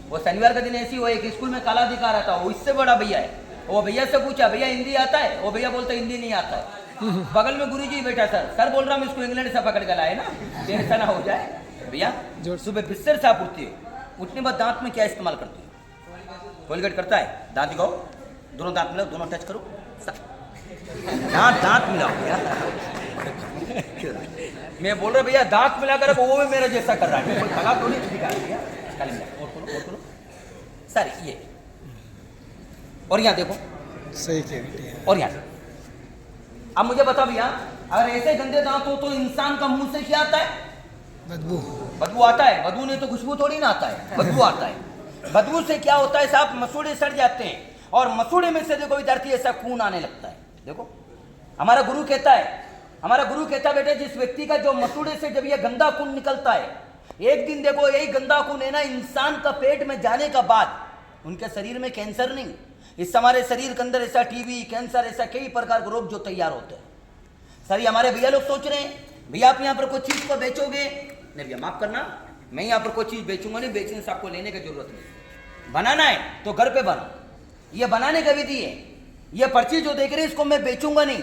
वो शनिवार का दिन ऐसी वो एक स्कूल में काला दिखा रहा था, वो इससे बड़ा भैया है। वो भैया से पूछा भैया हिंदी आता है? वो भैया बोलता हिंदी नहीं आता है। बगल में गुरुजी बैठा, सर बोल रहा हूँ इसको इंग्लैंड से पकड़ कर लाए ना, ऐसा ना हो जाए। भैया सुबह बिस्तर से आप उठती हो, उठने बाद दांत में क्या इस्तेमाल करती हो? कोलगेट करता है? दांत दिखाओ, दोनों दांत मिलाओ, दोनों टच करो, दांत मिलाओ भैया। मैं बोल रहा भैया दांत मिला कर वो भी मेरा जैसा कर रहा है, कोई खराब थोड़ी दिखा रही है। और खोलो सर ये, और यहाँ देखो सही कह रही है। और यहाँ अब मुझे बता भैया, अगर ऐसे गंदे दांत हो तो इंसान का मुंह से क्या आता है? बदबू आता है। बदबू नहीं तो खुशबू थोड़ी ना आता है, बदबू आता है। बदबू से क्या होता है साहब? मसूड़े सड़ जाते हैं, और मसूड़े में से देखो विद्यार्थी ऐसा खून आने लगता है। देखो हमारा गुरु कहता है बेटे, जिस व्यक्ति का जो मसूड़े से जब ये गंदा खून निकलता है, एक दिन देखो यही गंदा खून है ना इंसान का पेट में जाने का बाद उनके शरीर में कैंसर नहीं, इस हमारे शरीर के अंदर ऐसा टीबी कैंसर ऐसा कई प्रकार के रोग जो तैयार होते हैं। सर ये हमारे भैया लोग सोच रहे हैं भैया आप यहाँ पर कोई चीज को बेचोगे? नहीं भैया माफ करना, मैं यहाँ पर कोई चीज बेचूंगा नहीं, बेचने से आपको लेने की जरूरत नहीं। बनाना है तो घर पे बनो, ये बनाने का विधि है। ये पर्ची जो देख रहे हैं इसको मैं बेचूंगा नहीं,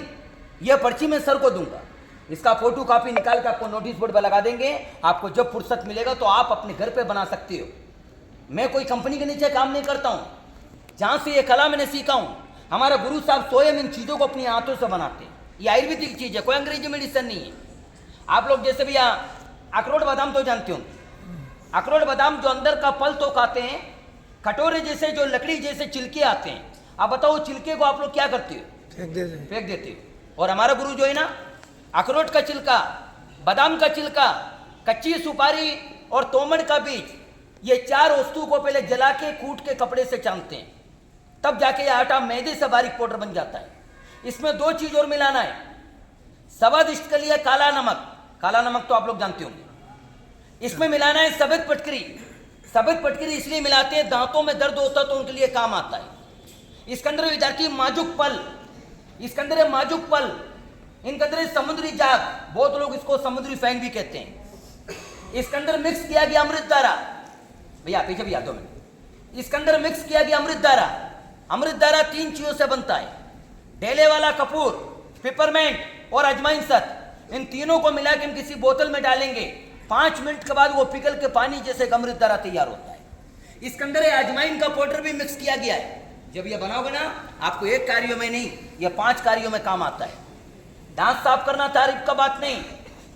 ये पर्ची मैं सर को दूंगा, इसका फोटो कॉपी निकाल के आपको नोटिस बोर्ड पर लगा देंगे। आपको जब फुर्सत मिलेगा तो आप अपने घर पे बना सकते हो। मैं कोई कंपनी के नीचे काम नहीं करता हूँ, जहाँ से ये कला मैंने सीखा हूँ, हमारा गुरु साहब स्वयं इन चीज़ों को अपनी हाथों से बनाते हैं। ये आयुर्वेदिक चीज़ है, कोई अंग्रेजी मेडिसिन नहीं है। आप लोग जैसे भैया अखरोट बादाम तो जानते हो, अखरोट बादाम जो अंदर का फल तो खाते हैं, कटोरे जैसे जो लकड़ी जैसे छिलके आते हैं। आप बताओ छिलके को आप लोग क्या करते हो? फेंक देते हो। और हमारा गुरु जो है ना, अखरोट का छिलका, बादाम का छिलका, कच्ची सुपारी और तोमड़ का बीज, ये 4 वस्तुओं को पहले जला के कूट के कपड़े से छानते हैं, तब जाके ये आटा मैदे से बारीक पाउडर बन जाता है। इसमें 2 चीज और मिलाना है। स्वादिष्ट के लिए काला नमक, काला नमक तो आप लोग जानते होंगे। इसमें मिलाना है सफेद पटकरी। सफेद पटकरी इसलिए मिलाते हैं, दांतों में दर्द होता है तो उनके लिए काम आता है। इसके अंदर विद्यार्थी माजुक पल, इसके अंदर है माजुक पल, इनके अंदर है समुद्री जाग, बहुत लोग इसको समुद्री फैन भी कहते हैं। इसके अंदर मिक्स किया गया अमृत धारा, भैया पीछे भी यादों में, इसके अंदर मिक्स किया गया अमृत धारा। अमृत धारा 3 चीजों से बनता है, डेले वाला कपूर, पिपरमेंट और अजवाइन सत। इन तीनों को मिला के हम किसी बोतल में डालेंगे, 5 मिनट के बाद वो पिघल के पानी जैसे अमृत धारा तैयार होता है। इसके अंदर अजवाइन का पाउडर भी मिक्स किया गया है। जब ये बनाओगे ना, आपको 1 कार्यों में नहीं, ये 5 कार्यों में काम आता है। दांत साफ करना तारीफ का बात नहीं,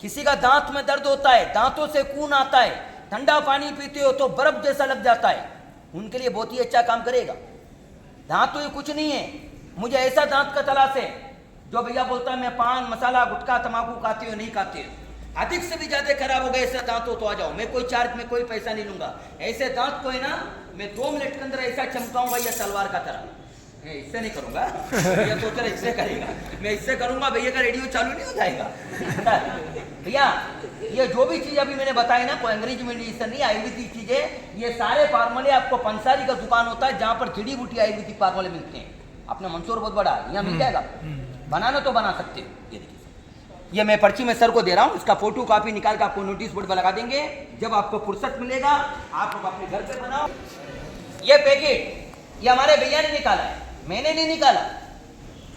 किसी का दांत में दर्द होता है, दांतों से खून आता है, ठंडा पानी पीते हो तो बर्फ जैसा लग जाता है, उनके लिए बहुत ही अच्छा काम करेगा। दांत तो ये कुछ नहीं है, मुझे ऐसा दांत का तलाश है जो भैया बोलता है मैं पान मसाला गुटखा तंबाकू खाते हो नहीं खाते हो, अधिक से भी ज्यादा खराब हो गए ऐसे दांत हो तो आ जाओ, मैं कोई चार्ज में कोई पैसा नहीं लूंगा। ऐसे दांत को है ना, मैं 2 मिनट के अंदर ऐसा चमकाऊंगा या तलवार का तरह। मैं इससे नहीं करूंगा, भैया सोच रहे इससे करेगा, मैं इससे करूंगा, भैया का रेडियो चालू नहीं हो जाएगा। भैया ये जो भी चीज अभी मैंने बताई ना, कोई अंग्रेजी मेडिसिन नहीं, आयुर्वेदिक चीजें, ये सारे फार्मूले आपको पंसारी का दुकान होता है जहां पर जड़ी बूटी आयुर्वेदिक फार्मूले मिलते हैं। अपना मंसूर बहुत बड़ा है, यहाँ मिल जाएगा, बनाना तो बना सकते हो। ये देखिए, ये मैं पर्ची में सर को दे रहा हूँ, इसका फोटो कॉपी निकाल कर आपको नोटिस बोर्ड पर लगा देंगे। जब आपको फुर्सत मिलेगा आप लोग अपने घर पे बनाओ। ये पैकेट ये हमारे भैया ने निकाला है, मैंने नहीं निकाला।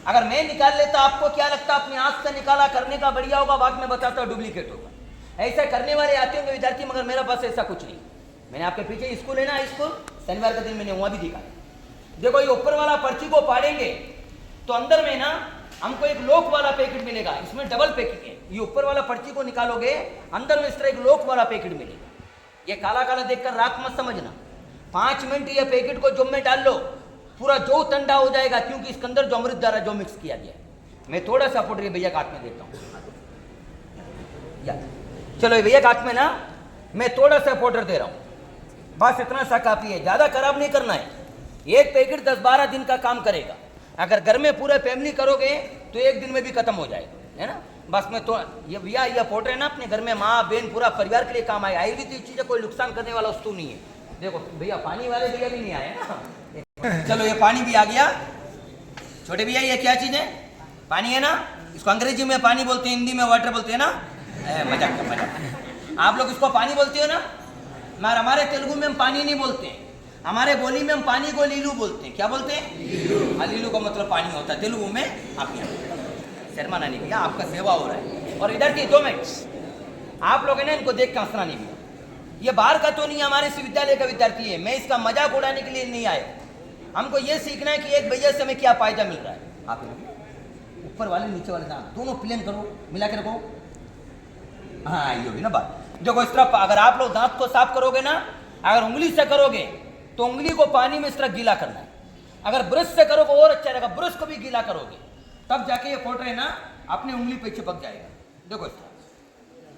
अगर मैं निकाल लेता आपको क्या लगता, अपनी आंख से निकाला करने का बढ़िया होगा, बाद में बताता डुप्लीकेट होगा। ऐसा करने वाले आते होंगे विद्यार्थी, मगर मेरे पास ऐसा कुछ नहीं। मैंने आपके पीछे स्कूल है ना, स्कूल शनिवार का दिन मैंने वहां भी दिखाया। देखो ये ऊपर वाला पर्ची को फाड़ेंगे तो अंदर में ना हमको एक लोक वाला पैकेट मिलेगा, इसमें डबल पैकेट है। ये ऊपर वाला पर्ची को निकालोगे, अंदर में इस तरह एक लोक वाला पैकेट मिलेगा। ये काला काला देखकर राख मत समझना, 5 मिनट ये पैकेट को जुम में डाल लो, पूरा जो ठंडा हो जाएगा, क्योंकि इसके अंदर जो अमृत धारा जो मिक्स किया गया है। मैं थोड़ा सा पाउडर भैया का हाथ में देता हूँ, चलो भैया का हाथ में ना मैं थोड़ा सा पाउडर दे रहा हूँ, बस इतना सा काफी है, ज्यादा खराब नहीं करना है। एक पैकेट 10-12 दिन का काम करेगा। अगर घर में पूरे फैमिली करोगे तो 1 दिन में भी खत्म हो जाएगा, है ना। बस मैं तो ये भैया ये पाउडर है ना, अपने घर में माँ बहन पूरा परिवार के लिए काम आए। आयुर्वेदिक चीजें कोई नुकसान करने वाला वस्तु नहीं है। देखो भैया पानी वाले भैया भी नहीं आए ना, चलो ये पानी भी आ गया। छोटे भैया ये क्या चीज है, पानी है ना, इसको अंग्रेजी में पानी बोलते हैं, हिंदी में वाटर बोलते हैं ना। मजाक का मजाक, आप लोग इसको पानी बोलते हो ना, मगर हमारे तेलुगु में हम पानी नहीं बोलते हैं, हमारे बोली में हम पानी को लीलू बोलते हैं। क्या बोलते हैं? लीलू का मतलब पानी होता है तेलुगु में। आप शर्मा नहीं भैया, आपका सेवा हो रहा है। और इधर की 2 मिनट आप लोग है ना, इनको देख के हंसना नहीं भैया, ये बाहर का तो नहीं, हमारे विश्वविद्यालय का विद्यार्थी है। मैं इसका मजाक उड़ाने के लिए नहीं आया, हमको ये सीखना है कि एक भैया से हमें क्या फायदा मिल रहा है। आप ऊपर वाले नीचे वाले दांत दोनों प्लेन करो, मिला के रखो। हाँ ये होगी ना बात। देखो इस तरह अगर आप लोग दांत को साफ करोगे ना, अगर उंगली से करोगे तो उंगली को पानी में इस तरह गीला करना है, अगर ब्रश से करोगे और अच्छा रहेगा, ब्रश को भी गीला करोगे, तब जाके ये पाउडर है ना अपनी उंगली पे चिपक जाएगा। देखो इस तरह,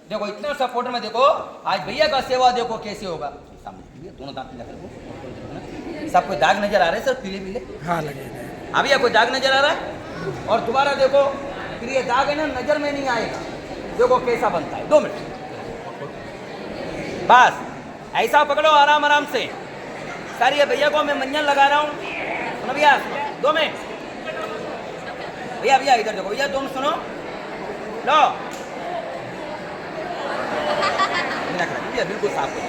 देखो इतना सा पाउडर में देखो, आज भैया का सेवा देखो कैसे होगा। सामने दोनों दांत मिला कर, सब कोई दाग नजर आ रहे हैं सर, पीले पीले? हाँ लगे। अभी आपको दाग नजर आ रहा है, और दोबारा देखो फिर ये दाग है ना नजर में नहीं आएगा। देखो कैसा बनता है, 2 मिनट बस ऐसा पकड़ो आराम आराम से। सर ये भैया को मैं मंजन लगा रहा हूँ, सुनो भैया 2 मिनट। भैया भैया इधर देखो भैया, तुम सुनो लो, भैया बिल्कुल साफ हो।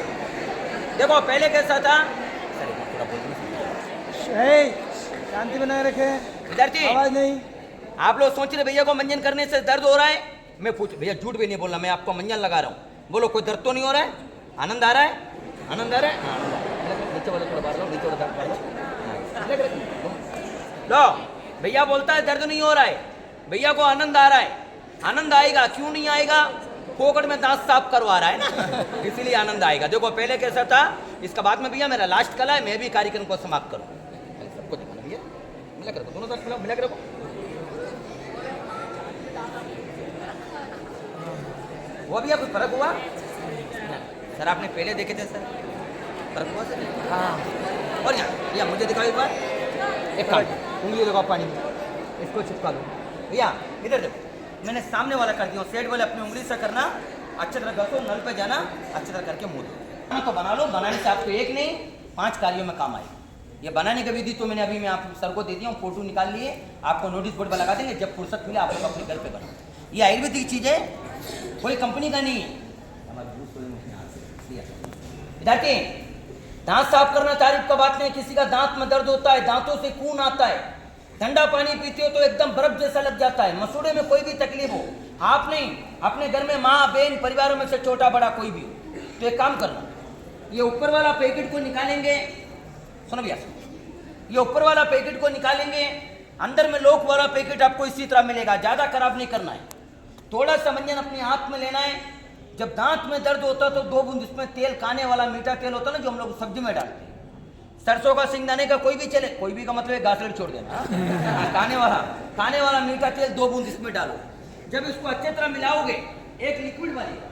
देखो पहले कैसा था, सर थोड़ा बोल शांति बनाए रखे, विद्यार्थी आवाज नहीं। आप लोग सोच रहे भैया को मंजन करने से दर्द हो रहा है, मैं पूछ भैया झूठ भी नहीं बोलना, मैं आपको मंजन लगा रहा हूँ, बोलो कोई दर्द तो नहीं हो रहा है? आनंद आ रहा है? आनंद आ रहा है? नीचे वाला थोड़ा बाहर लो, नीचे वाला बाहर लो। भैया बोलता है दर्द नहीं हो रहा है, भैया को आनंद आ रहा है। आनंद आएगा, क्यों नहीं आएगा? पोकट में दांत साफ करवा रहा है ना, इसीलिए आनंद आएगा। देखो पहले कैसा था, इसका बाद में भैया मेरा लास्ट कला है, मैं भी कार्यक्रम को समाप्त करूँ। सबको देखो भैया, मिला कर दोनों दांत मिला कर रखो। हुआ भैया कुछ फर्क हुआ सर? आपने पहले देखे थे सर, फर्क हुआ सर? हाँ। और यहाँ भैया मुझे दिखाओ एक बार, एक काम, उंगली लगाओ पानी में, इसको चिपका दो भैया, इधर देखो, मैंने सामने वाला कर दिया, सेट वाले अपनी उंगली से करना, अच्छी तरह घसो, नल पे जाना, अच्छी तरह करके मुँह दो। तो बना लो, बनाने से आपको एक नहीं 5 कार्यों में काम आएगा। ये बनाने की विधि तो मैंने अभी मैं आप सर को दे दिया हूँ, फोटो निकाल लिए, आपको नोटिस बोर्ड पर लगा देंगे, जब फुर्सत मिले आप लोग अपने घर पे बनाओ। ये आयुर्वेदिक चीज़ है, कोई कंपनी का नहीं है। विद्यार्थी, दांत साफ करना तारीफ का बात नहीं, किसी का दांत में दर्द होता है, दांतों से खून आता है, ठंडा पानी पीते हो तो एकदम बर्फ जैसा लग जाता है, मसूड़े में कोई भी तकलीफ हो, आप नहीं, अपने घर में माँ बहन परिवारों में से छोटा बड़ा कोई भी हो, तो एक काम करना, ये ऊपर वाला पैकेट को निकालेंगे, सुनो भैया, ये ऊपर वाला पैकेट को निकालेंगे, अंदर में लॉक वाला पैकेट आपको इसी तरह मिलेगा, ज्यादा खराब नहीं करना है, थोड़ा सा मंजन अपने हाथ में लेना है। जब दांत में दर्द होता तो 2 बूंद इसमें तेल, खाने वाला मीठा तेल होता ना जो हम लोग सब्जी में डालते हैं, सरसों का सिंगदाने का कोई भी चले, कोई भी का मतलब गासड़ छोड़ देना, खाने वाला मीठा तेल 2 बूंद इसमें डालो। जब इसको अच्छी तरह मिलाओगे, एक लिक्विड बनेगा,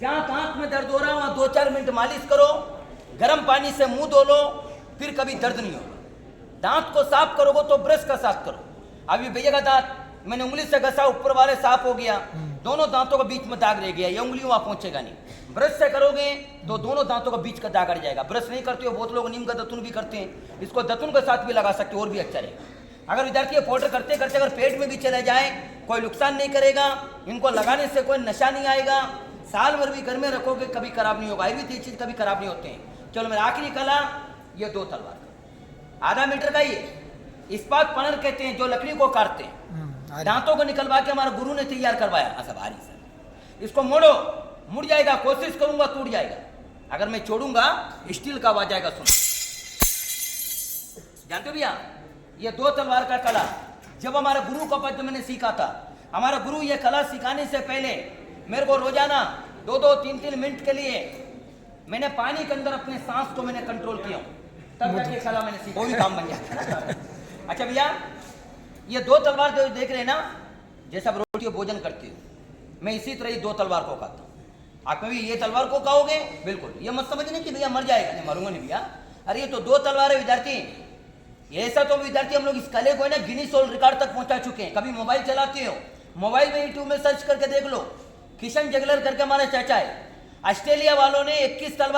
जहां दांत में दर्द हो रहा है वहां 2-4 मिनट मालिश करो, गर्म पानी से मुंह धो लो, फिर कभी दर्द नहीं होगा। दांत को साफ करोगे तो ब्रश का साफ करो। अभी भैया का दांत मैंने उंगली से घसा, ऊपर वाले साफ हो गया, दोनों दांतों के बीच में दाग रह गया, ये उंगली वहां पहुंचेगा नहीं। ब्रश से करोगे तो दोनों दांतों के बीच का दाग हट जाएगा। ब्रश नहीं करते हो, बहुत लोग नीम का दतुन भी करते हैं, इसको दतुन के साथ भी लगा सकते हो और भी अच्छा रहेगा। अगर विद्यार्थी ये पाउडर करते करते अगर पेट में भी चले जाए कोई नुकसान नहीं करेगा, इनको लगाने से कोई नशा नहीं आएगा, साल भर भी घर में रखोगे कभी खराब नहीं होगा। आयुर्वेदिक चीज कभी खराब नहीं होते हैं। चलो मेरा आखिरी कला, ये 2 तलवार, आधा मीटर का ये इस्पात पनर कहते हैं, जो लकड़ी को काटते हैं, दांतों को निकलवा के हमारे गुरु ने तैयार करवाया। अच्छा भारी सर, इसको मोड़ो, मुड़ जाएगा, कोशिश करूंगा टूट जाएगा, अगर मैं छोड़ूंगा स्टील का आवाज आएगा, सुन। जानते हो भैया, ये 2 तलवार का कला जब हमारे गुरु का पद मैंने सीखा था, हमारा गुरु ये कला सिखाने से पहले मेरे को रोजाना 2-2, 3-3 मिनट के लिए मैंने पानी के अंदर अपने सांस को मैंने कंट्रोल किया, तब जाके कला मैंने सीखा, वो भी काम बन जाता। अच्छा भैया, ये 2 तलवार जो देख रहे हैं ना, जैसे आप रोटी भोजन करते हो, मैं इसी तरह ये 2 तलवार को खाता हूँ। आप कभी ये तलवार को खाओगे, बिल्कुल ये मत समझने कि भैया मर जाएगा, नहीं मरूंगा नहीं भैया, अरे ये तो 2 तलवार है विद्यार्थी। ऐसा तो विद्यार्थी हम लोग इस कले को है ना गिनीज वर्ल्ड रिकॉर्ड तक पहुंचा चुके हैं। कभी मोबाइल चलाते हो, मोबाइल में यूट्यूब में सर्च करके देख लो, किशन जगलर करके हमारे चाचा है, ऑस्ट्रेलिया वालों ने 21 तलवार